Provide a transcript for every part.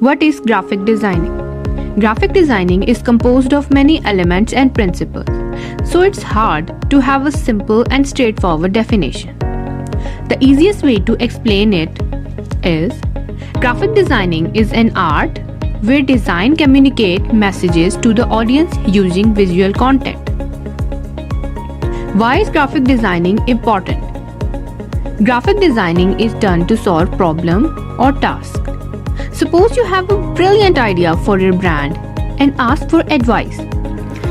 What is graphic designing? Graphic designing is composed of many elements and principles, so it's hard to have a simple and straightforward definition. The easiest way to explain it is graphic designing is an art where design communicates messages to the audience using visual content. Why is graphic designing important? Graphic designing is done to solve problem or task. Suppose you have a brilliant idea for your brand and ask for advice.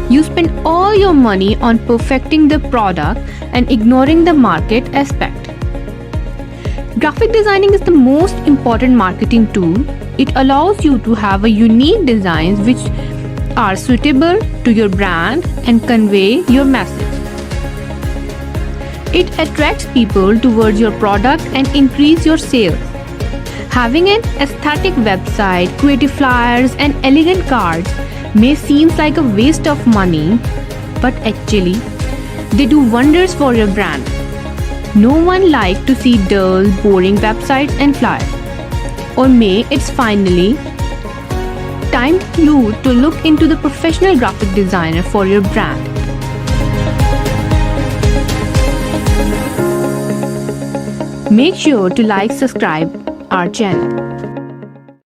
You spend all your money on perfecting the product and ignoring the market aspect. Graphic designing is the most important marketing tool. It allows you to have a unique designs which are suitable to your brand and convey your message. It attracts people towards your product and increase your sales. Having an aesthetic website, creative flyers and elegant cards may seem like a waste of money, but actually they do wonders for your brand. No one likes to see dull, boring websites and flyers. Or may it's finally time you to look into the professional graphic designer for your brand. Make sure to like, subscribe our channel.